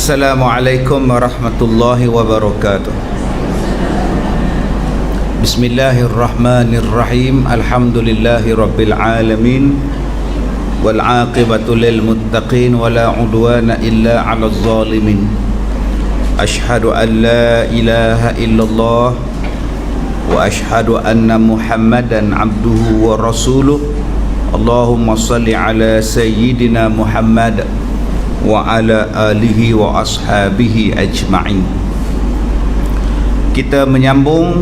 Assalamualaikum warahmatullahi wabarakatuh. Bismillahirrahmanirrahim. Alhamdulillahi rabbil alamin. Wal aqibatu lil muttaqin wala udwana illa 'alal zalimin. Ashhadu an la ilaha illallah wa ashhadu anna Muhammadan 'abduhu wa rasuluh. Allahumma salli ala sayyidina Muhammad wa ala alihi wa ashabihi ajma'in. Kita menyambung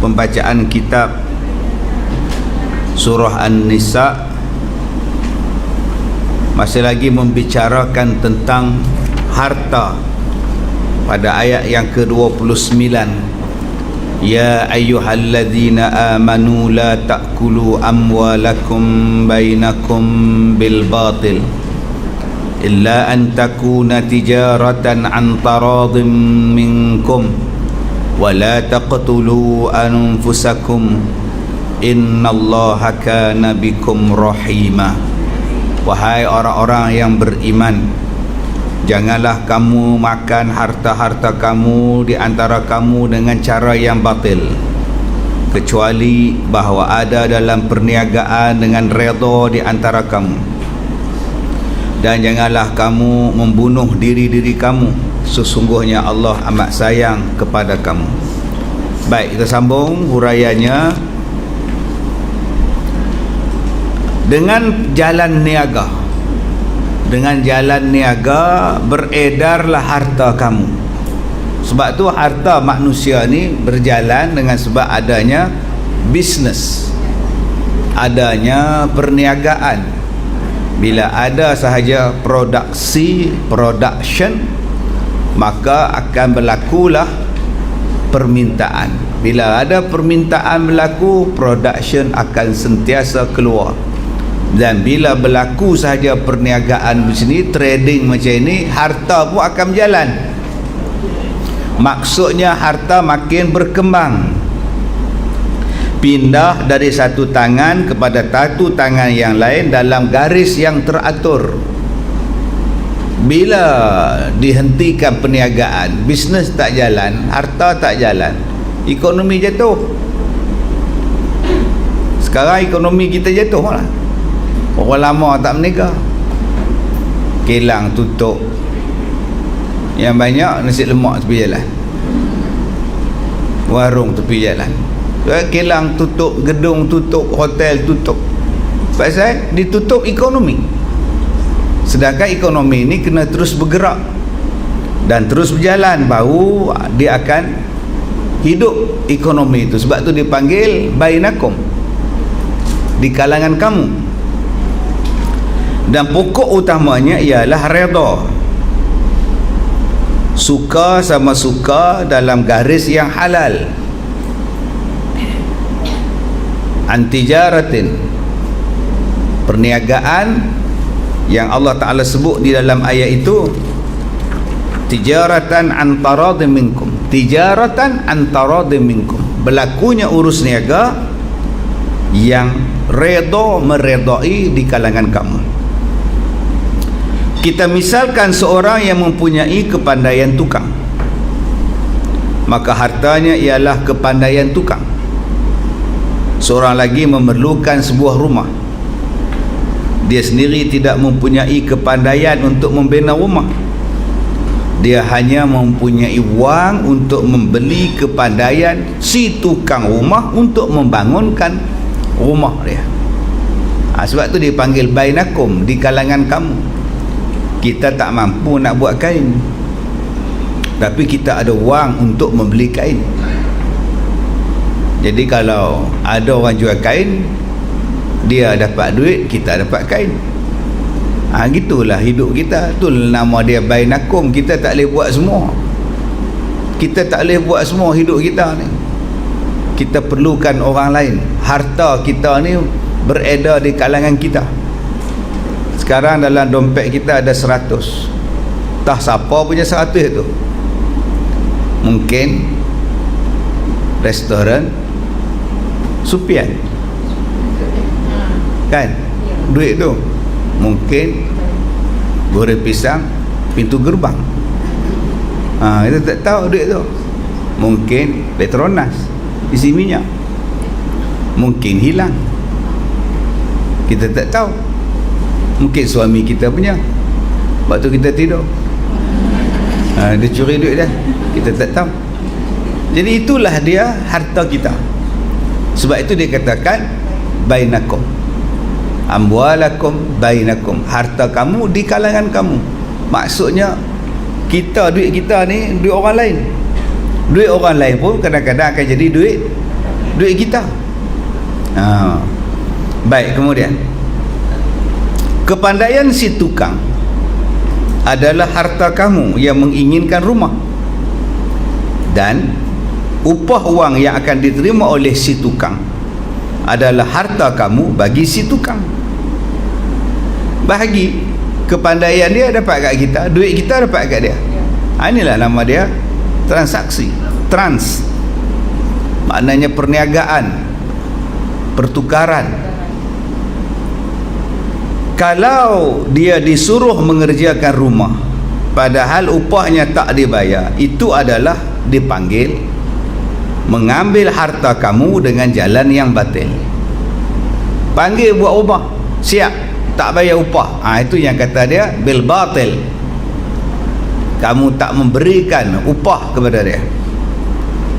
pembacaan kitab surah An-Nisa, masih lagi membicarakan tentang harta pada ayat yang ke-29. Ya ayyuhalladzina amanu la ta'kulu amwalakum bainakum bil batil illa an takuna tijaratan an taradin minkum wa la taqtulu anfusakum innallaha kana bikum rahima. Wahai orang-orang yang beriman, janganlah kamu makan harta-harta kamu di antara kamu dengan cara yang batil, kecuali bahawa ada dalam perniagaan dengan redha di antara kamu. Dan janganlah kamu membunuh diri-diri kamu, sesungguhnya Allah amat sayang kepada kamu. Baik, kita sambung huraiannya. Dengan jalan niaga, beredarlah harta kamu. Sebab tu harta manusia ni berjalan dengan sebab adanya bisnes, adanya perniagaan. Bila ada sahaja production, maka akan berlakulah permintaan. Bila ada permintaan berlaku, production akan sentiasa keluar. Dan bila berlaku sahaja perniagaan macam ni, trading macam ini, harta pun akan berjalan. Maksudnya harta makin berkembang, pindah dari satu tangan kepada satu tangan yang lain dalam garis yang teratur. Bila dihentikan perniagaan, bisnes tak jalan, harta tak jalan, ekonomi jatuh. Sekarang ekonomi kita jatuh lah. Orang lama tak menikah, kilang tutup, yang banyak nasi lemak tepi jalan, warung tepi jalan. Kilang tutup, gedung tutup, hotel tutup. Pasal ditutup ekonomi. Sedangkan ekonomi ini kena terus bergerak dan terus berjalan, baru dia akan hidup ekonomi itu. Sebab tu dipanggil bainakum, di kalangan kamu. Dan pokok utamanya ialah redha, suka sama suka dalam garis yang halal. Antijaratin, perniagaan yang Allah Ta'ala sebut di dalam ayat itu, tijaratan antaradin minkum, tijaratan antaradin minkum, berlakunya urus niaga yang redha, meredai di kalangan kamu. Kita misalkan seorang yang mempunyai kepandaian tukang, maka hartanya ialah kepandaian tukang. Seorang lagi memerlukan sebuah rumah, dia sendiri tidak mempunyai kepandaian untuk membina rumah, dia hanya mempunyai wang untuk membeli kepandaian si tukang rumah untuk membangunkan rumah dia. Sebab tu dipanggil bainakum, di kalangan kamu. Kita tak mampu nak buat kain, tapi kita ada wang untuk membeli kain. Jadi kalau ada orang jual kain, dia dapat duit, kita dapat kain. Gitulah hidup kita. Itulah nama dia bainakum. Kita tak boleh buat semua. Kita tak boleh buat semua hidup kita ni. Kita perlukan orang lain. Harta kita ni beredar di kalangan kita. Sekarang dalam dompet kita ada 100. Entah siapa punya 100 tu. Mungkin restoran Supian, kan, duit tu. Mungkin goreng pisang pintu gerbang. Kita tak tahu duit tu. Mungkin Petronas isi minyak, mungkin hilang, kita tak tahu. Mungkin suami kita punya, waktu kita tidur dia curi duit dah, kita tak tahu. Jadi itulah dia harta kita. Sebab itu dia katakan bainakum, amwalakum bainakum, harta kamu di kalangan kamu. Maksudnya kita, duit kita ni duit orang lain. Duit orang lain pun kadang-kadang akan jadi duit kita. Baik, kemudian kepandaian si tukang adalah harta kamu yang menginginkan rumah, dan upah wang yang akan diterima oleh si tukang adalah harta kamu bagi si tukang. Bahagi kepandaian dia dapat kat kita, duit kita dapat kat dia. Inilah nama dia transaksi. Trans maknanya perniagaan, pertukaran. Kalau dia disuruh mengerjakan rumah padahal upahnya tak dibayar, itu adalah dipanggil mengambil harta kamu dengan jalan yang batil. Panggil buat rumah, siap, tak bayar upah, itu yang kata dia bil batil. Kamu tak memberikan upah kepada dia.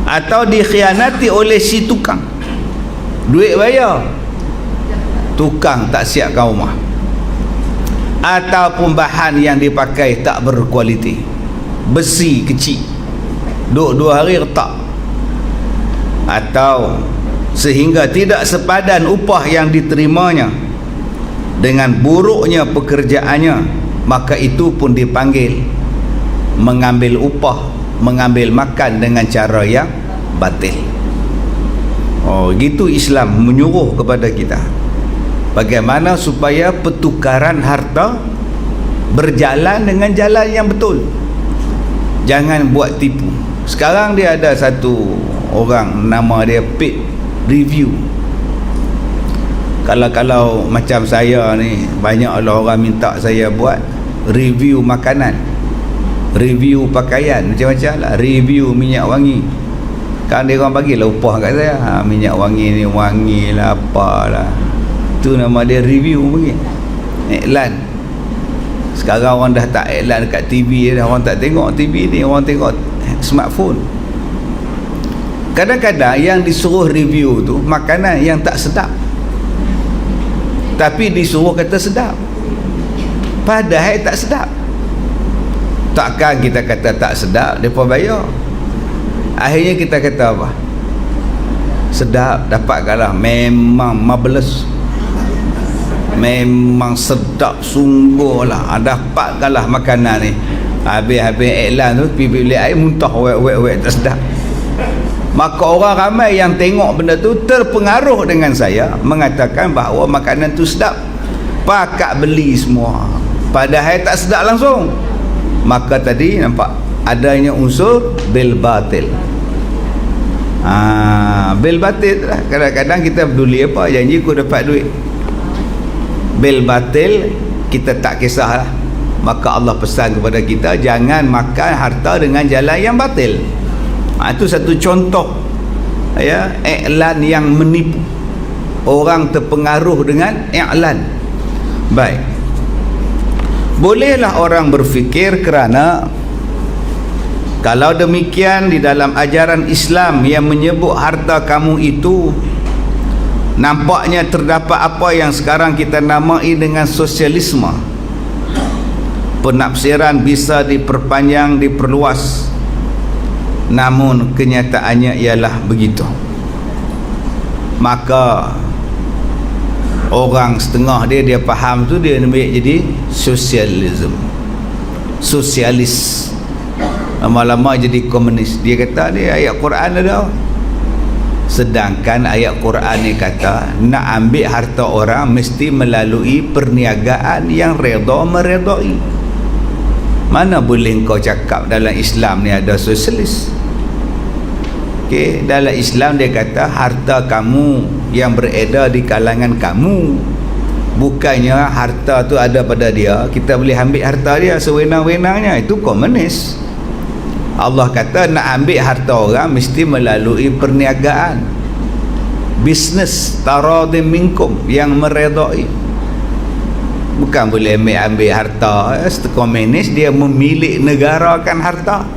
Atau dikhianati oleh si tukang, duit bayar, tukang tak siapkan rumah, ataupun bahan yang dipakai tak berkualiti, besi kecil, duduk 2 hari retak, atau sehingga tidak sepadan upah yang diterimanya dengan buruknya pekerjaannya, maka itu pun dipanggil mengambil upah, mengambil makan dengan cara yang batil. Gitu Islam menyuruh kepada kita bagaimana supaya pertukaran harta berjalan dengan jalan yang betul. Jangan buat tipu. Sekarang dia ada satu orang nama dia paid review. Kalau macam saya ni, banyaklah orang minta saya buat review makanan, review pakaian, macam-macam lah, review minyak wangi. Kan dia orang bagilah upah kat saya, minyak wangi ni wangi lah, apalah, tu nama dia review bagi. Iklan. Sekarang orang dah tak iklan dekat TV dah, orang tak tengok TV ni, orang tengok smartphone. Kadang-kadang yang disuruh review tu makanan yang tak sedap, tapi disuruh kata sedap, padahal tak sedap. Takkan kita kata tak sedap, mereka bayar. Akhirnya kita kata apa? Sedap, dapatkanlah, memang marvelous, memang sedap sungguh lah, dapatkanlah makanan ni. Habis iklan tu, pergi beli air muntah, wek tak sedap. Maka orang ramai yang tengok benda tu terpengaruh dengan saya, mengatakan bahawa makanan tu sedap, pakat beli semua, padahal tak sedap langsung. Maka tadi nampak adanya unsur bil batil. Bil batil lah. Kadang-kadang kita peduli apa, janji aku dapat duit. Bil batil kita tak kisahlah. Maka Allah pesan kepada kita jangan makan harta dengan jalan yang batil. Itu satu contoh ya, iklan yang menipu. Orang terpengaruh dengan iklan. Baik. Bolehlah orang berfikir kerana kalau demikian di dalam ajaran Islam yang menyebut harta kamu itu nampaknya terdapat apa yang sekarang kita namai dengan sosialisme. Penafsiran bisa diperpanjang, diperluas, namun kenyataannya ialah begitu. Maka orang setengah dia faham tu, dia ambil jadi sosialisme, sosialis, lama-lama jadi komunis. Dia kata dia ayat Quran ada, sedangkan ayat Quran ni kata nak ambil harta orang mesti melalui perniagaan yang redha meredai. Mana boleh kau cakap dalam Islam ni ada sosialis? Dalam Islam dia kata harta kamu yang beredar di kalangan kamu, bukannya harta tu ada pada dia, kita boleh ambil harta dia sewenang-wenangnya. Itu komunis. Allah kata nak ambil harta orang mesti melalui perniagaan, bisnes, taradim minkum, yang meredai. Bukan boleh ambil harta komunis, dia memilik negarakan harta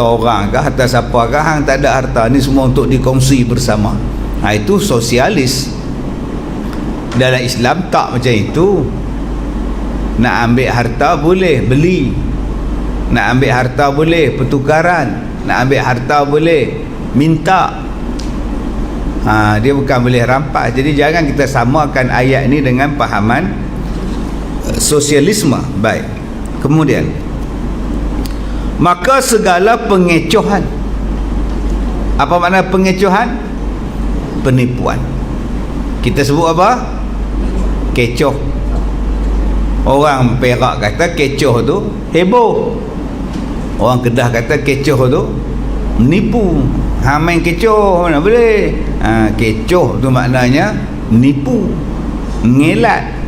orang kah, harta siapa kah, hang tak ada harta ni semua untuk dikongsi bersama. Itu sosialis. Dalam Islam tak macam itu. Nak ambil harta boleh beli, nak ambil harta boleh pertukaran, nak ambil harta boleh minta. Dia bukan boleh rampas. Jadi jangan kita samakan ayat ni dengan pahaman sosialisme. Baik. Kemudian, maka segala pengecohan. Apa makna pengecohan? Penipuan. Kita sebut apa? Kecoh. Orang Perak kata kecoh tu heboh. Orang Kedah kata kecoh tu menipu. Main kecoh mana boleh. Kecoh tu maknanya menipu, ngelat.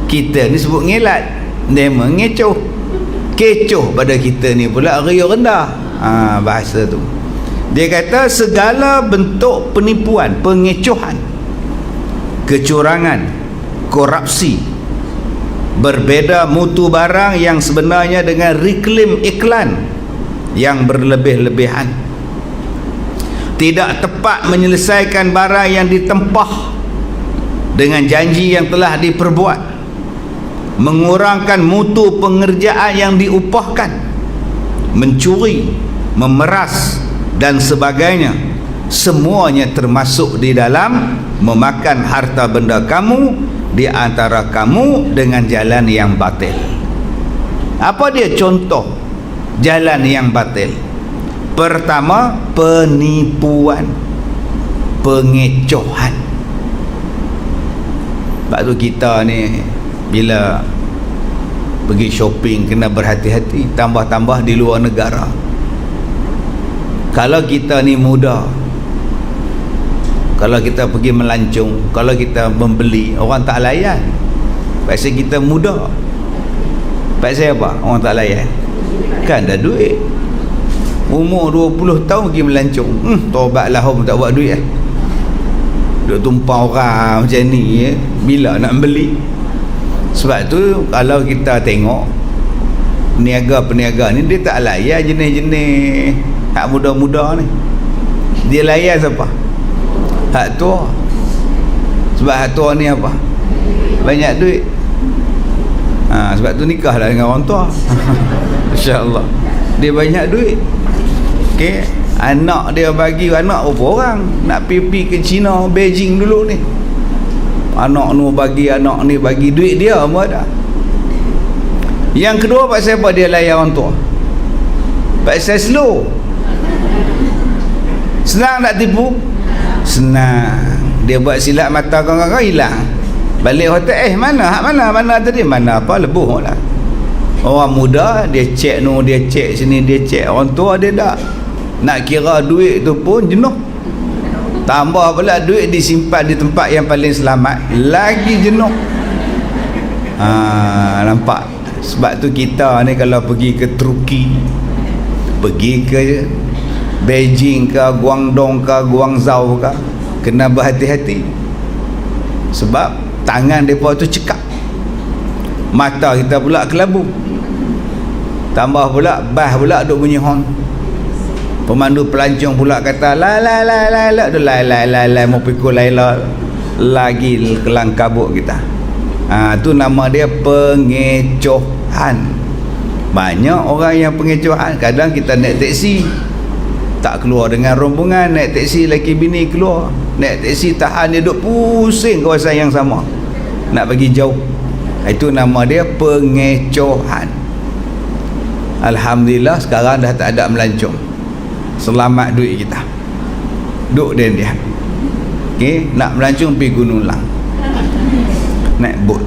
Kita ni sebut ngelat, dia mengecoh. Kecoh pada kita ni pula ria rendah. Bahasa tu. Dia kata segala bentuk penipuan, pengecohan, kecurangan, korupsi, berbeza mutu barang yang sebenarnya dengan reklam iklan yang berlebih-lebihan, tidak tepat menyelesaikan barang yang ditempah dengan janji yang telah diperbuat, mengurangkan mutu pengerjaan yang diupahkan, mencuri, memeras dan sebagainya. Semuanya termasuk di dalam memakan harta benda kamu di antara kamu dengan jalan yang batil. Apa dia contoh jalan yang batil? Pertama, penipuan, pengecohan. Sebab tu kita ni bila pergi shopping kena berhati-hati, tambah-tambah di luar negara. Kalau kita ni muda, kalau kita pergi melancong, kalau kita membeli, orang tak layan. Pasal kita muda. Pasal apa orang tak layan? Kan dah duit. Umur 20 tahun pergi melancong. Tobatlah hom tak buat duit. Duk tumpang orang macam ni, bila nak beli? Sebab tu kalau kita tengok peniaga-peniaga ni, dia tak layan jenis-jenis hak muda-muda ni. Dia layan siapa? Hak tua. Sebab hak tua ni apa? Banyak duit. Sebab tu nikahlah dengan orang tua. InsyaAllah. Dia banyak duit. Okey, anak dia bagi, anak berapa orang nak pergi ke China, Beijing dulu ni. Anak ni bagi, anak ni bagi, duit dia apa dah. Yang kedua, pasal apa dia layan orang tua? Pasal slow. Senang nak tipu? Senang. Dia buat silap mata kau hilang. Balik hotel, mana tadi? Mana apa, lebuh lah. Orang muda dia cek no, dia cek sini, dia cek. Orang tua dia tak. Nak kira duit tu pun jenuh. Tambah pula duit disimpan di tempat yang paling selamat, lagi jenuh. Nampak? Sebab tu kita ni kalau pergi ke Turki, pergi ke Beijing ke Guangdong ke Guangzhou ke, kena berhati-hati. Sebab tangan mereka tu cekap, mata kita pula kelabu. Tambah pula bas pula duk bunyi horn. Pemandu pelancong pula kata la mau pikul laila lagi kelang kabut kita. Tu nama dia pengecohan. Banyak orang yang pengecohan. Kadang kita naik teksi tak keluar dengan rombongan, naik teksi laki bini keluar, naik teksi tahan, dia duduk pusing kawasan yang sama nak pergi jauh. Itu nama dia pengecohan. Alhamdulillah sekarang dah tak ada melancong. Selamat duit kita. Duk dia. Okey, nak melancong pergi Gunung Lang, naik bot.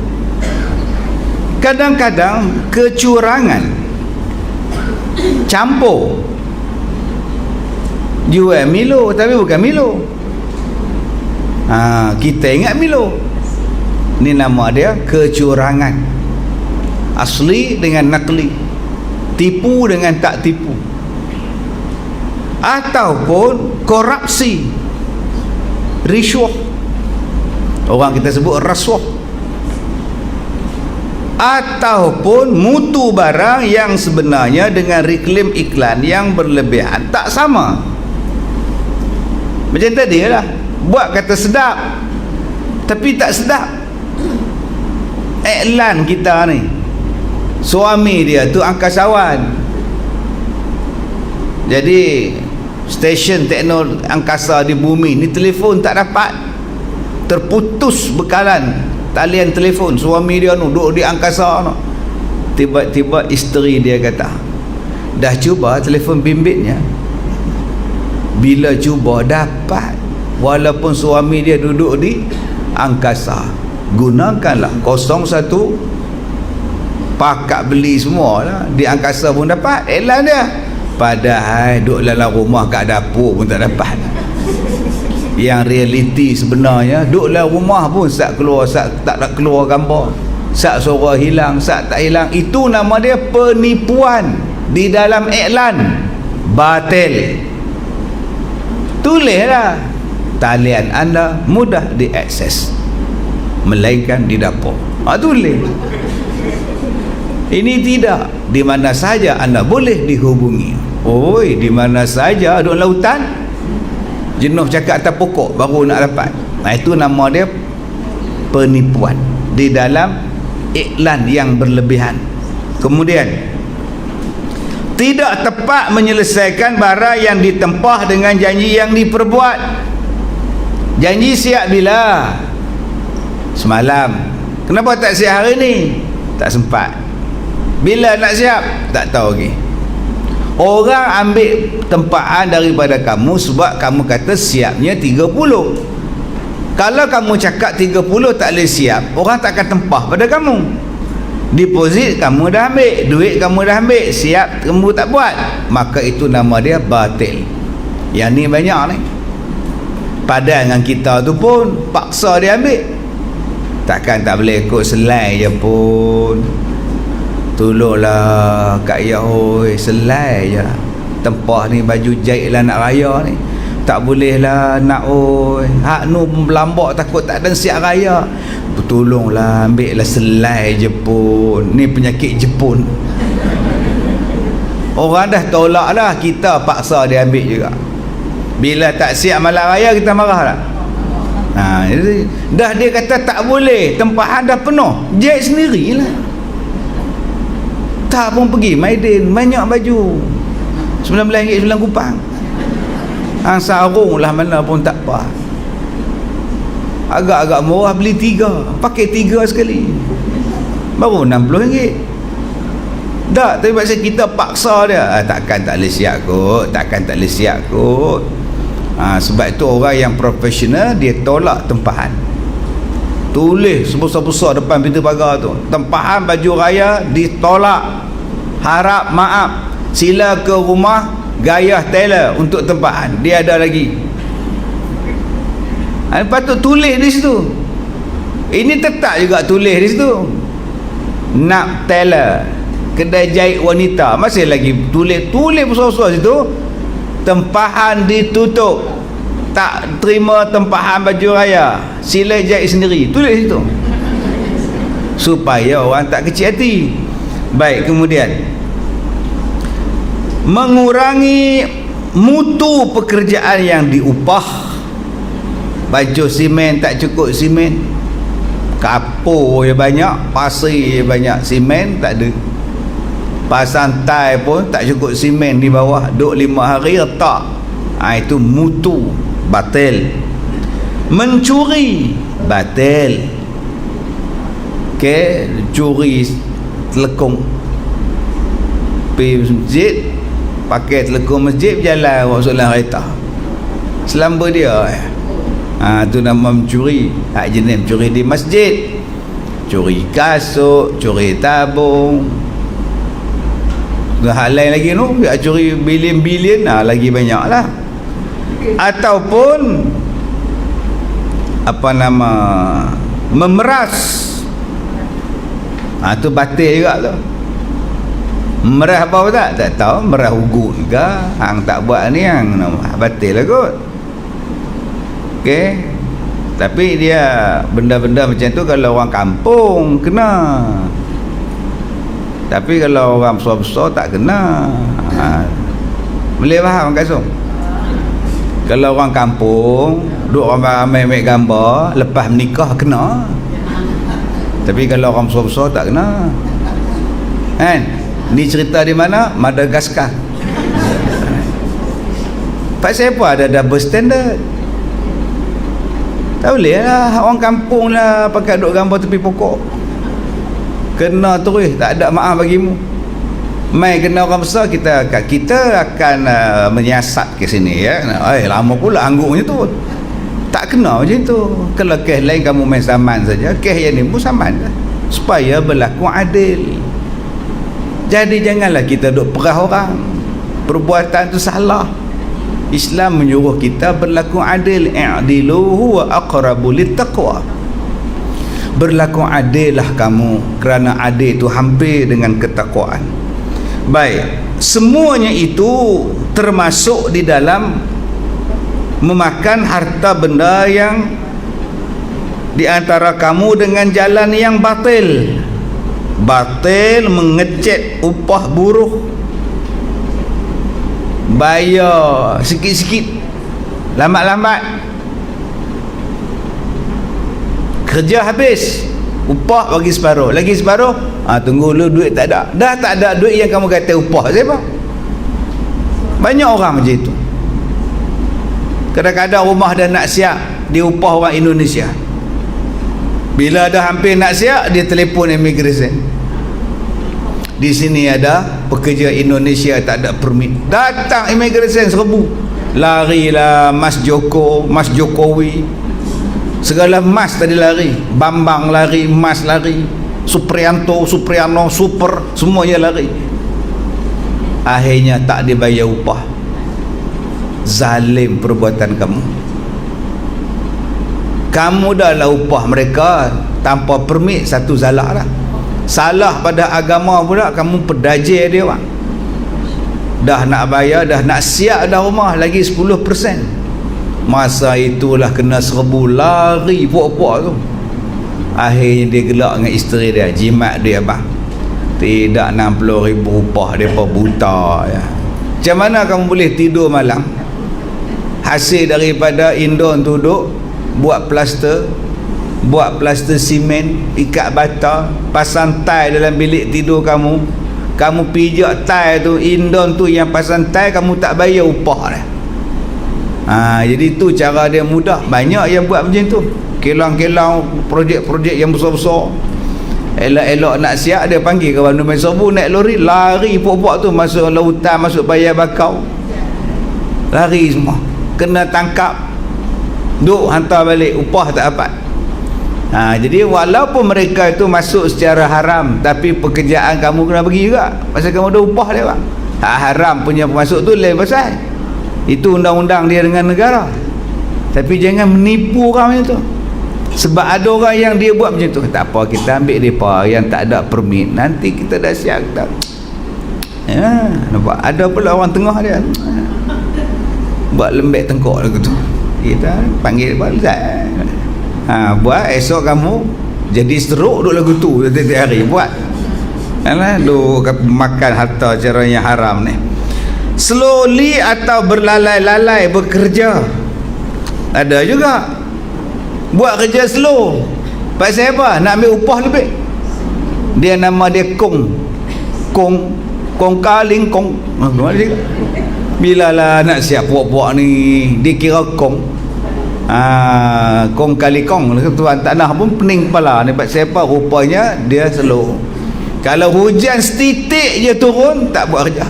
Kadang-kadang kecurangan campur, jual Milo tapi bukan Milo. Kita ingat Milo. Ni nama dia kecurangan. Asli dengan nakli, tipu dengan tak tipu. ataupun korupsi, risuah, orang kita sebut rasuah, ataupun mutu barang yang sebenarnya dengan reklam iklan yang berlebihan. Tak sama. Macam tadi lah, buat kata sedap tapi tak sedap. Iklan kita ni, suami dia tu angkasawan, jadi stesen teknologi angkasa di bumi ni telefon tak dapat, terputus bekalan talian telefon. Suami dia nu duduk di angkasa nu, tiba-tiba isteri dia kata, dah cuba telefon bimbitnya, bila cuba dapat, walaupun suami dia duduk di angkasa. Gunakanlah 01 pakat beli semua lah, di angkasa pun dapat iklan dia, padahal duduk dalam rumah kat dapur pun tak dapat. Yang realiti sebenarnya duduk dalam rumah pun tak keluar, tak keluar gambar, suara hilang, tak hilang. Itu nama dia penipuan di dalam iklan, batil. Tulislah, talian anda mudah diakses melainkan di dapur. Tulis. Ini tidak, di mana saja anda boleh dihubungi. Oi, di mana saja, duduk lautan, jenuh cakap atas pokok baru nak dapat. Itu nama dia penipuan di dalam iklan yang berlebihan. Kemudian, tidak tepat menyelesaikan barang yang ditempah dengan janji yang diperbuat. Janji siap bila? Semalam. Kenapa tak siap hari ni? Tak sempat. Bila nak siap? Tak tahu lagi. Orang ambil tempaan daripada kamu sebab kamu kata siapnya 30. Kalau kamu cakap 30 tak boleh siap, orang tak akan tempah pada kamu. Deposit kamu dah ambil, duit kamu dah ambil, siap kamu tak buat, maka itu nama dia batil. Yang ni banyak ni. Padahal dengan kita tu pun paksa dia ambil. Takkan tak boleh ikut selai je pun. Tolonglah Kak Yahoi, selai je. Tempah ni baju jahit lah nak raya ni, tak boleh lah nak oi. Hak nu melambak takut tak ada siap raya. Tolonglah ambil lah selai je pun. Ni penyakit Jepun. Orang dah tolak lah, kita paksa dia ambil juga. Bila tak siap malam raya kita marah lah. Dah dia kata tak boleh, tempahan dah penuh, jahit sendirilah. Tak pun pergi Maidin, banyak baju RM19 9 kupang. Sarung lah mana pun tak apa. Agak-agak murah, beli 3, pakai 3 sekali, baru RM60. Tak, tapi pasal kita paksa dia. Takkan tak boleh siap kot, takkan tak boleh siap kot. Sebab itu orang yang profesional dia tolak tempahan. Tulis sebesar-besar depan pintu pagar tu, tempahan baju raya ditolak, harap maaf, sila ke rumah Gayah Taylor untuk tempahan, dia ada lagi. Patut tulis di situ. Ini tetap juga tulis di situ, Nak Taylor, kedai jahit wanita, masih lagi tulis besar-besar situ, tempahan ditutup, tak terima tempahan baju raya, sila jahit sendiri, tulis situ supaya orang tak kecil hati. Baik, kemudian mengurangi mutu pekerjaan yang diupah. Baju simen tak cukup simen, kapur je banyak, pasir je banyak, simen tak ada. Pasang tai pun tak cukup simen di bawah, duk 5 hari retak. Itu mutu, batil. Mencuri, batil. Curi telekung, pergi masjid, pakai telekung masjid, berjalan masuk dalam kereta, selamba dia. Tu nama mencuri. Hak jenis mencuri di masjid, curi kasut, curi tabung. Hal lain lagi tu, curi bilion-bilion, lagi banyak lah. Ataupun memeras, tu batil juga tu. Merah bau tak tahu, merah ugut ke. Hang tak buat ni hang batil lah kot. Okey. Tapi dia benda-benda macam tu kalau orang kampung kena. Tapi kalau orang besar-besar tak kena. Boleh faham Kak Som? Kalau orang kampung duk ramai-ramai ambil gambar lepas menikah kena. Tapi kalau orang besar-besar tak kena. Kan? Ni cerita di mana? Madagaskar. Pasal apa ada double standard? Tak boleh lah. Orang kampung lah pakai duk gambar tepi pokok. Kena terus. Tak ada maaf bagimu. Mai kena orang besar, kita akan menyiasat ke sini ya. Lama pula angguknya tu. Tak kena macam tu. Kalau kes lain kamu main saman saja, kes yang ni pun saman lah. Supaya berlaku adil. Jadi janganlah kita duk perah orang. Perbuatan tu salah. Islam menyuruh kita berlaku adil. I'dilu huwa aqrabu littaqwa. Berlaku adillah kamu, kerana adil itu hampir dengan ketakwaan. Baik, semuanya itu termasuk di dalam memakan harta benda yang di antara kamu dengan jalan yang batil. Batil mengecek upah buruh, bayar sikit-sikit, lambat-lambat, kerja habis, upah bagi separuh, lagi separuh, tunggu dulu duit tak ada. Dah tak ada duit yang kamu kata upah siapa? Banyak orang macam itu. Kadang-kadang rumah dah nak siap, dia upah orang Indonesia. Bila dah hampir nak siap, dia telefon immigration. Di sini ada pekerja Indonesia tak ada permit. Datang immigration serbu. Larilah Mas Joko, Mas Jokowi. Segala Mas tadi lari. Bambang lari, Mas lari. Supriyanto, Supriyano, Super, semuanya lari. Akhirnya tak dibayar upah. Zalim perbuatan kamu. Kamu dah lah upah mereka tanpa permit, satu salah lah. Salah pada agama pula, kamu pedajir dia orang. Dah nak bayar, dah nak siap dah rumah, lagi 10%. Masa itulah kena serbu, lari puak-puak tu. Akhirnya dia gelak dengan isteri dia, jimat dia bang. Tidak 60,000 upah, mereka buta ya. Macam mana kamu boleh tidur malam? Hasil daripada Indon tu duduk buat plaster simen, ikat bata, pasang tai dalam bilik tidur kamu. Kamu pijak tai tu, Indon tu yang pasang tai, kamu tak bayar upah dah. Jadi tu cara dia mudah. Banyak yang buat macam tu. Kelang-kelang projek-projek yang besar-besar, elok-elok nak siap, dia panggil kawan dia main serbu, naik lori, lari puak-puak tu masuk lautan, masuk bayar bakau, lari semua, kena tangkap, duk hantar balik, upah tak dapat. Jadi walaupun mereka itu masuk secara haram, tapi pekerjaan kamu kena bagi juga, pasal kamu ada upah dia bang. Haram punya masuk tu lain pasal, itu undang-undang dia dengan negara. Tapi jangan menipu orang macam tu. Sebab ada orang yang dia buat macam tu, tak apa, kita ambil mereka yang tak ada permit, nanti kita dah siap kita. Nampak ada pula orang tengah dia buat lembek tengkok lagu tu, kita panggil buat buat, esok kamu jadi seruk duk lagu tu setiap hari buat. Duk makan harta cara yang haram ni. Slowly atau berlalai-lalai bekerja, ada juga buat kerja slow. Pasal apa? Nak ambil upah lebih. Dia nama dia kong kaling kong. Bila lah nak siap puak-puak ni, dia kira kong. Kong kali kong, tuan tanah pun pening kepala ni. Pasal apa? Rupanya dia slow. Kalau hujan setitik je turun, tak buat kerja.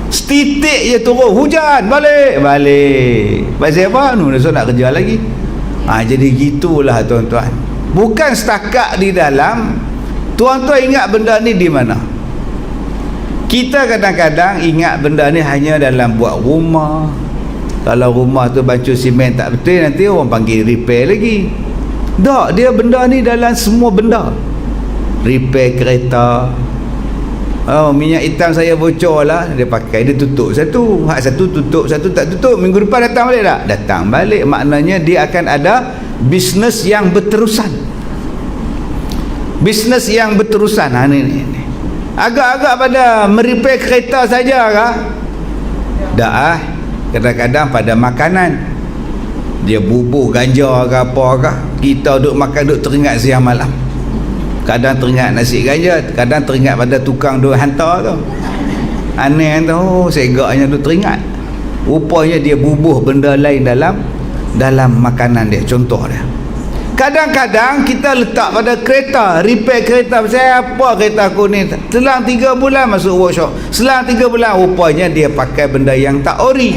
Setitik je turun, hujan, balik. Pasal apa? Besok nak kerja lagi. Jadi gitulah tuan-tuan. Bukan setakat di dalam. Tuan-tuan ingat benda ni di mana? Kita kadang-kadang ingat benda ni hanya dalam buat rumah. Kalau rumah tu baju simen tak betul, nanti orang panggil repair lagi. Tak, dia benda ni dalam semua benda. Repair kereta, Oh, minyak hitam saya bocor lah, dia pakai, dia tutup satu, hak satu tutup, satu tak tutup, minggu depan datang balik tak? Datang balik. Maknanya dia akan ada bisnes yang berterusan, bisnes yang berterusan. Ni agak-agak pada merepair kereta saja kah? Dah kadang-kadang pada makanan dia bubuh ganja ke apa kah, kita duk makan duk teringat siang malam. Kadang teringat nasi ganja, kadang teringat pada tukang duk hantar tu. Aneh tu, segaknya duk teringat. Rupanya dia bubuh benda lain dalam makanan dia. Contoh dia, kadang-kadang kita letak pada kereta, repair kereta. Saya apa kereta aku ni, selang 3 bulan masuk workshop, selang 3 bulan rupanya dia pakai benda yang tak ori.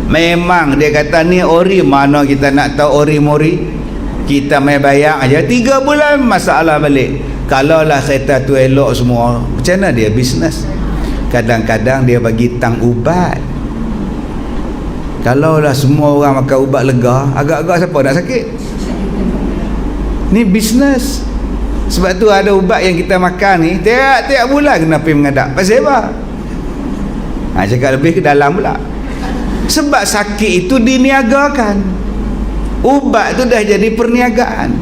Memang dia kata ni ori, mana kita nak tahu ori mori, kita main bayar aja 3 bulan masalah balik. Kalaulah kereta tu elok semua, macam mana dia bisnes? Kadang-kadang dia bagi tang ubat. Kalaulah semua orang makan ubat lega, agak-agak siapa nak sakit? Ni bisnes. Sebab tu ada ubat yang kita makan ni tiap-tiap bulan kena pergi mengadap. Pasal apa? Cakap lebih ke dalam pula. Sebab sakit itu diniagakan. Ubat tu dah jadi perniagaan.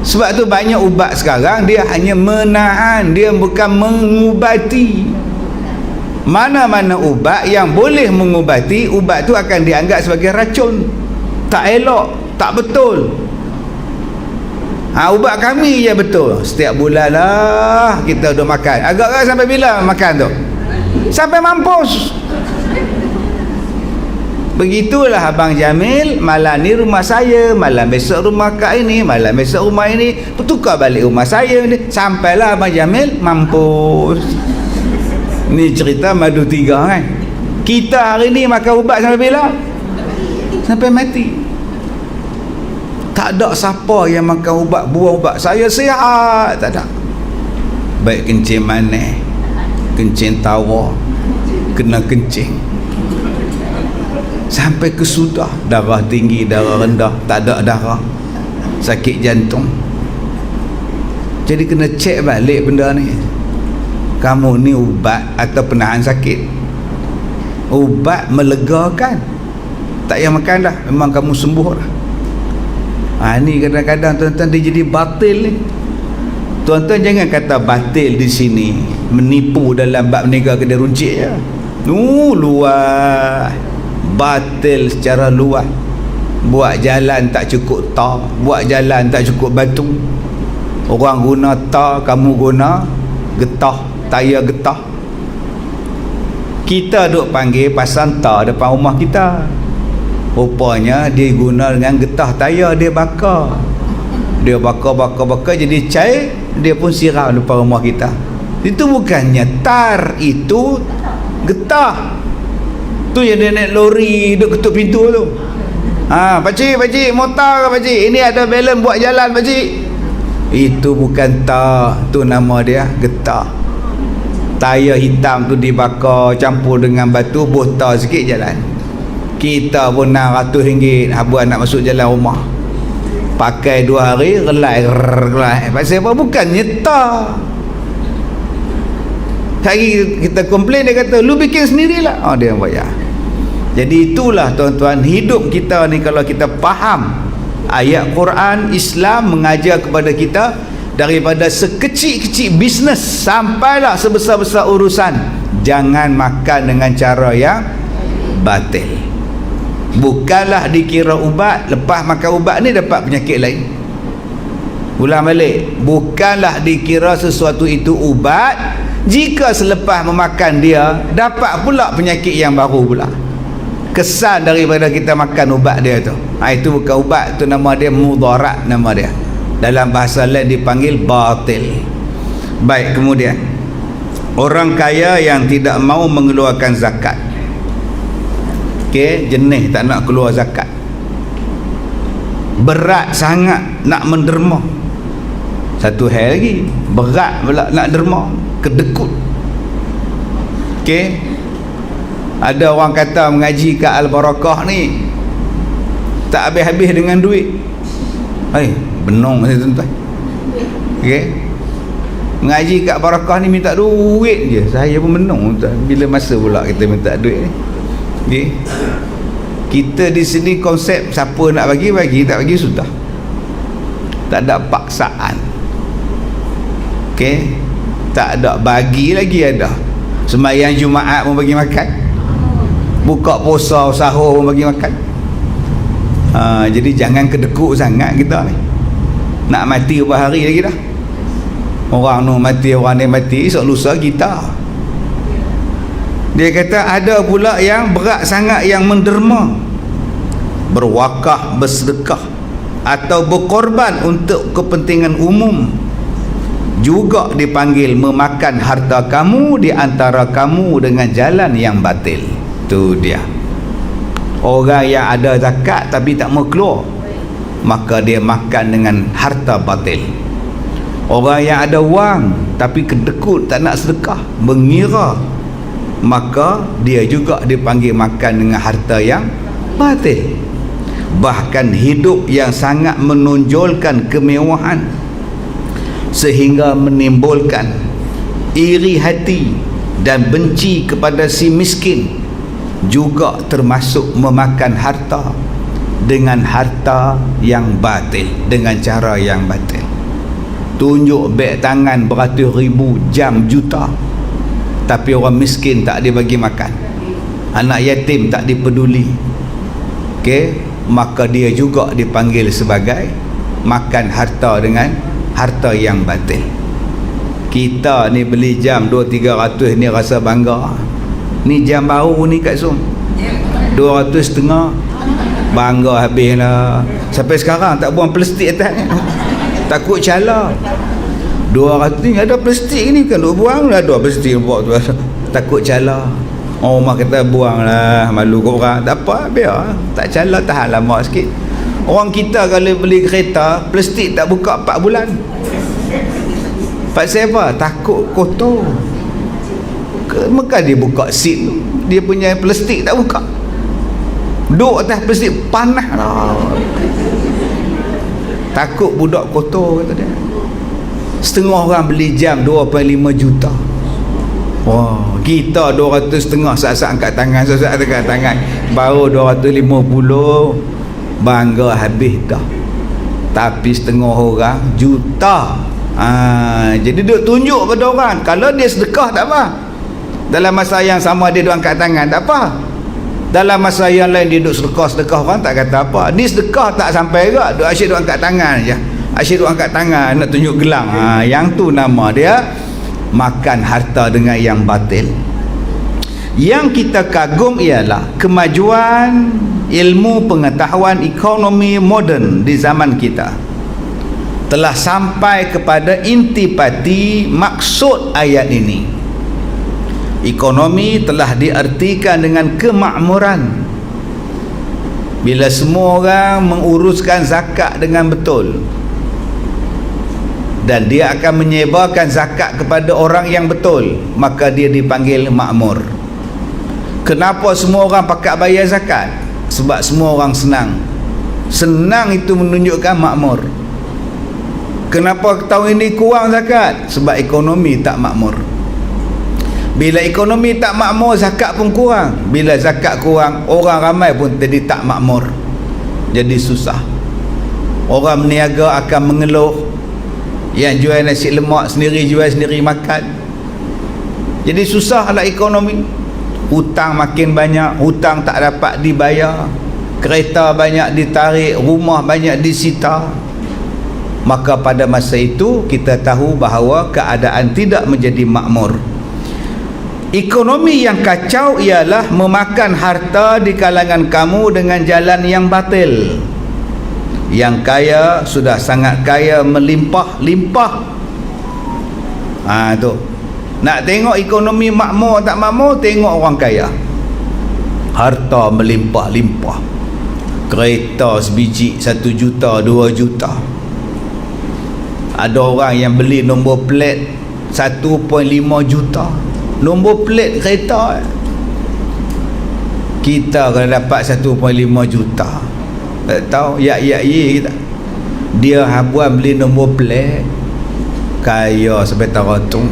Sebab tu banyak ubat sekarang dia hanya menahan, dia bukan mengubati. Mana-mana ubat yang boleh mengubati, ubat tu akan dianggap sebagai racun, tak elok, tak betul. Ubat kami je betul. Setiap bulan lah kita duk makan. Agak-agak sampai bila makan tu? Sampai mampus. Begitulah Abang Jamil, malam ni rumah saya, malam besok rumah Kak ini, malam besok rumah ini, bertukar balik rumah saya ni, sampailah Abang Jamil mampus. Ni cerita madu 3 kan. Kita hari ni makan ubat sampai bila? Sampai mati. Tak ada siapa yang makan ubat, buang ubat, saya sihat, tak ada. Baik kencing manis, kencing tawa, kena kencing sampai ke sudah, darah tinggi, darah rendah, tak ada darah, sakit jantung. Jadi kena cek balik benda ni. Kamu ni ubat atau penahan sakit? Ubat melegakan, tak payah makan dah, memang kamu sembuh dah. Ni kadang-kadang tuan-tuan dia jadi batil ni. Tuan-tuan jangan kata batil di sini menipu dalam bab niaga kedai runcit je. Luar batil secara luas. Buat jalan tak cukup tar, buat jalan tak cukup batu. Orang guna tar, kamu guna getah, tayar getah. Kita duk panggil pasang tar depan rumah kita, rupanya dia guna dengan getah tayar, dia bakar. Dia bakar jadi cair, dia pun siram depan rumah kita. Itu bukannya tar, itu getah. Tu yang dia naik lori duk ketuk pintu tu. Pakcik motor ke pakcik, ini ada balon buat jalan pakcik. Itu bukan tar, tu nama dia getah. Tayar hitam tu dibakar campur dengan batu, botol sikit jalan. Kita pun RM600 habuan nak masuk jalan rumah, pakai 2 hari relai. Pasal apa? Bukannya tar. Hari kita komplain, dia kata lu bikin sendirilah. Dia bayar. Jadi itulah tuan-tuan, hidup kita ni kalau kita faham ayat Quran, Islam mengajar kepada kita daripada sekecil-kecil bisnes sampailah sebesar-besar urusan, jangan makan dengan cara yang batil. Bukanlah dikira ubat, lepas makan ubat ni dapat penyakit lain. Ulang balik, bukanlah dikira sesuatu itu ubat jika selepas memakan dia dapat pula penyakit yang baru pula. Kesan daripada kita makan ubat dia tu, itu bukan ubat, tu nama dia mudarat, nama dia. Dalam bahasa lain dipanggil batil. Baik, kemudian orang kaya yang tidak mau mengeluarkan zakat. Jenis tak nak keluar zakat, berat sangat nak menderma. Satu hal lagi, berat pula nak derma, kedekut. Ada orang kata mengaji kat Al-Barakah ni tak habis-habis dengan duit. Benong saya tuan-tuan. Mengaji kat Barakah ni minta duit je. Saya pun menung bila masa pula kita minta duit ni. Okay. Kita di sini konsep siapa nak bagi, tak bagi sudah. Tak ada paksaan. Okay. Tak ada bagi lagi ada. Sembahyang Jumaat pun bagi makan. Buka puasa sahur pun bagi makan. Jadi jangan kedekut sangat kita ni. Nak mati berapa hari lagi dah. Orang ni mati, orang ni mati, esok lusa kita. Dia kata ada pula yang berat sangat, yang menderma, berwakaf, bersedekah atau berkorban untuk kepentingan umum, juga dipanggil memakan harta kamu di antara kamu dengan jalan yang batil. Tu dia. Orang yang ada zakat tapi tak mau keluar, maka dia makan dengan harta batil. Orang yang ada wang tapi kedekut, tak nak sedekah, mengira, maka dia juga dipanggil makan dengan harta yang batil. Bahkan hidup yang sangat menonjolkan kemewahan sehingga menimbulkan iri hati dan benci kepada si miskin juga termasuk memakan harta dengan harta yang batil, dengan cara yang batil. Tunjuk beg tangan beratus ribu, jam juta, tapi orang miskin tak dibagi makan, anak yatim tak dipeduli. Okey, maka dia juga dipanggil sebagai makan harta dengan harta yang batil. Kita ni beli jam 200-300 ni rasa bangga. Ni jam baru ni kat Zoom 200.5, bangga habis lah. Sampai sekarang tak buang plastik atas ni, takut cala. 200 ni ada plastik ni kan, duk buang lah, ada plastik buat tu, takut cala. Rumah kata buang lah, malu korang. Tak apa, biar tak cala, tahan lama sikit. Orang kita kalau beli kereta plastik tak buka 4 bulan. Pasal apa? Takut kotor. Maka dia buka seat tu, dia punya plastik tak buka, duduk atas plastik panas lah. Takut budak kotor, kata dia. Setengah orang beli jam 2.5 juta. Wah, kita 200.5 saat-saat angkat tangan, saat-saat angkat tangan baru 250, bangga habis dah. Tapi setengah orang juta. Jadi duk tunjuk pada orang, kalau dia sedekah tak apa, dalam masa yang sama dia duk angkat tangan tak apa, dalam masa yang lain dia duk sedekah orang tak kata apa. Ni sedekah tak sampai juga, duk asyik duk angkat tangan je, asyik duk angkat tangan nak tunjuk gelang. Yang tu nama dia makan harta dengan yang batil. Yang kita kagum ialah kemajuan ilmu pengetahuan ekonomi moden di zaman kita telah sampai kepada intipati maksud ayat ini. Ekonomi telah diartikan dengan kemakmuran. Bila semua orang menguruskan zakat dengan betul dan dia akan menyebarkan zakat kepada orang yang betul, maka dia dipanggil makmur. Kenapa semua orang pakat bayar zakat? Sebab semua orang senang. Senang itu menunjukkan makmur. Kenapa tahun ini kurang zakat? Sebab ekonomi tak makmur. Bila ekonomi tak makmur, zakat pun kurang. Bila zakat kurang, orang ramai pun jadi tak makmur, jadi susah. Orang berniaga akan mengeluh, yang jual nasi lemak sendiri, jual sendiri makan. Jadi susahlah ekonomi. Hutang makin banyak, hutang tak dapat dibayar, kereta banyak ditarik, rumah banyak disita. Maka pada masa itu kita tahu bahawa keadaan tidak menjadi makmur. Ekonomi yang kacau ialah memakan harta di kalangan kamu dengan jalan yang batil. Yang kaya sudah sangat kaya, melimpah-limpah. Tu. Nak tengok ekonomi makmur tak makmur, tengok orang kaya. Harta melimpah-limpah. Kereta sebiji 1 juta, 2 juta. Ada orang yang beli nombor plate 1.5 juta. Nombor plate kereta. Kita kalau dapat 1.5 juta, tak tahu, kita. Dia habuan beli nombor plate. kaya sampai taratung.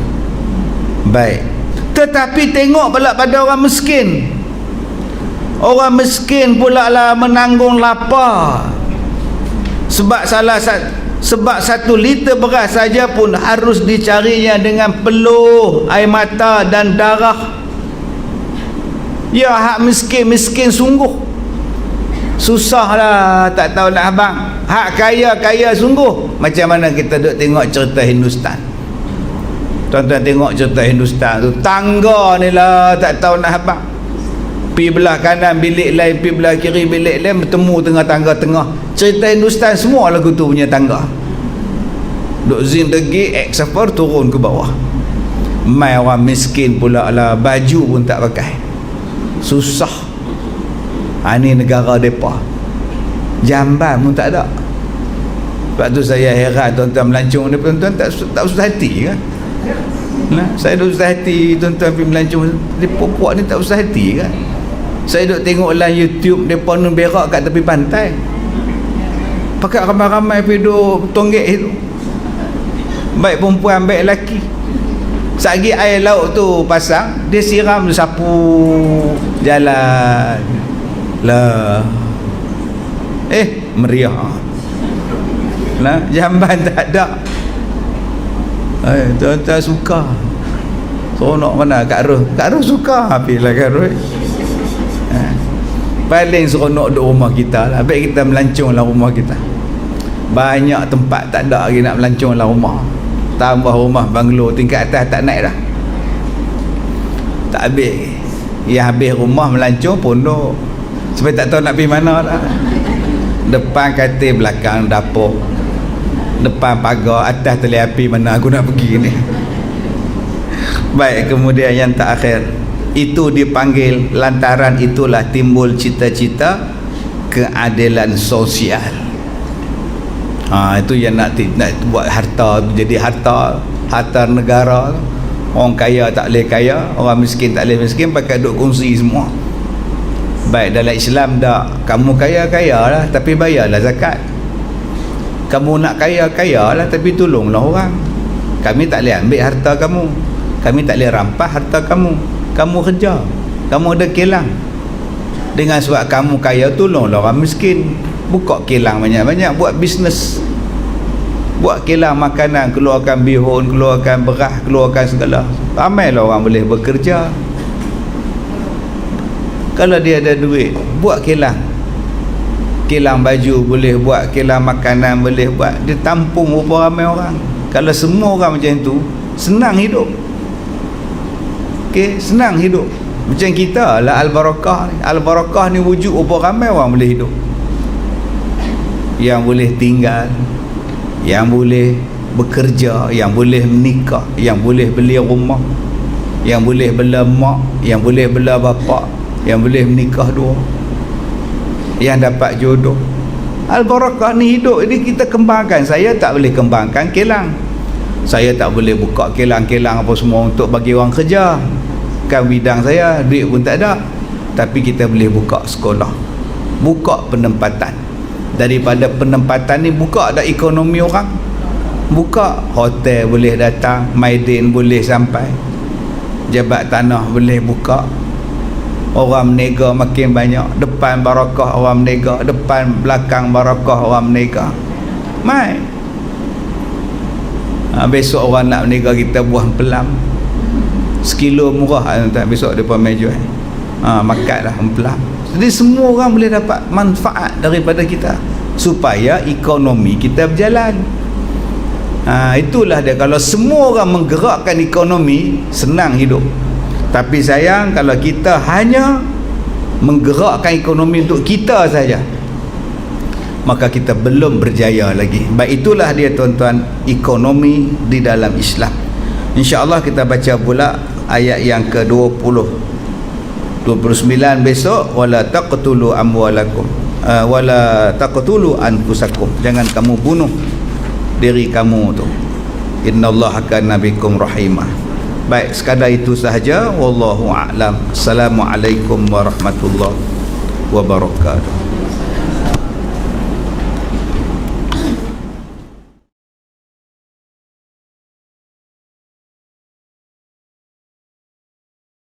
Baik, tetapi tengok pula pada orang miskin. Orang miskin pula lah menanggung lapar. Sebab sebab 1 liter beras saja pun harus dicarinya dengan peluh air mata dan darah. Ya, hak miskin sungguh. Susahlah, tak tahu nak abang. Hak kaya sungguh. Macam mana kita duk tengok cerita Hindustan. Tuan-tuan tengok cerita Hindustan tu, tangga ni lah tak tahu nak abang. Pi belah kanan bilik lain, pi belah kiri bilik lain, bertemu tengah tangga tengah. Cerita Hindustan semua lagu tu punya tangga. Duk zindagi safar turun ke bawah. Mai orang miskin pula lah, baju pun tak pakai. Susah. Ini negara depa. Jamban pun tak ada. Sebab tu saya heran tuan-tuan melancong ni, tuan-tuan tak usah hati kan? Nah, saya dah usah hati tuan-tuan pergi melancong. Depa puak ni tak usah hati kan? Saya duk tengok lah YouTube depa nun berak kat tepi pantai. Pakai ramai-ramai pergi duk tonggek itu. Baik perempuan, baik lelaki. Sagi air laut tu pasang, dia siram, dia sapu jalan lah. Meriah lah, jamban tak ada. Tuan-tuan suka seronok mana Kak Ruh suka habislah Kak Ruh. Paling seronok duduk rumah kita lah. Baik kita melancong lah rumah kita. Banyak tempat tak ada lagi nak melancong lah rumah. Tambah rumah banglo tingkat atas tak naik dah. Tak habis. Yang habis rumah melancong pondok. Sampai tak tahu nak pergi mana dah. Depan katil, belakang dapur, depan pagar, atas tali api, mana aku nak pergi ni. Baik, kemudian yang terakhir, itu dipanggil, lantaran itulah timbul cita-cita keadilan sosial. Itu yang nak buat harta jadi harta negara. Orang kaya tak boleh kaya, orang miskin tak boleh miskin, pakai duk kongsi semua. Baik, dalam Islam tak, kamu kaya lah tapi bayarlah zakat. Kamu nak kaya lah tapi tolonglah orang. Kami tak boleh ambil harta kamu, kami tak boleh rampas harta kamu. Kamu kerja, kamu ada kilang. Dengan sebab kamu kaya, tolonglah orang miskin. Buka kilang banyak-banyak, buat bisnes, buat kilang makanan, keluarkan bihun, keluarkan beras, keluarkan segala. Ramailah orang boleh bekerja. Kalau dia ada duit, buat kilang baju boleh buat, kilang makanan boleh buat. Dia tampung berapa ramai orang. Kalau semua orang macam tu, senang hidup. Okey, senang hidup. Macam kita lah Al-Barakah ni. Al-Barakah ni wujud berapa ramai orang boleh hidup. Yang boleh tinggal, yang boleh bekerja, yang boleh menikah, yang boleh beli rumah, yang boleh bela mak, yang boleh bela bapa, yang boleh menikah dua, yang dapat jodoh. Al-Barakah ni hidup ini kita kembangkan. Saya tak boleh kembangkan kilang, saya tak boleh buka kilang-kilang apa semua untuk bagi orang kerja, kan bidang saya, duit pun tak ada. Tapi kita boleh buka sekolah, buka penempatan. Daripada penempatan ni buka ada ekonomi orang, buka hotel boleh datang, Maidin boleh sampai, jabat tanah boleh buka, orang menega makin banyak. Depan barakah orang menega, depan belakang barakah orang menega. Mai besok orang nak menega kita buah pelam sekilo murah, besok depan meja makanlah pelam. Jadi semua orang boleh dapat manfaat daripada kita, supaya ekonomi kita berjalan. Itulah dia. Kalau semua orang menggerakkan ekonomi, senang hidup. Tapi sayang, kalau kita hanya menggerakkan ekonomi untuk kita saja, maka kita belum berjaya lagi. Baik, itulah dia tuan-tuan, ekonomi di dalam Islam. InsyaAllah kita baca pula ayat yang ke-20 29 besok. Wala taqtulu amwalakum wala taqtulu anfusakum, jangan kamu bunuh diri kamu tu. Innallaha kana bikum rahimah. Baik, sekadar itu sahaja. Wallahu a'lam. Assalamualaikum warahmatullahi wabarakatuh.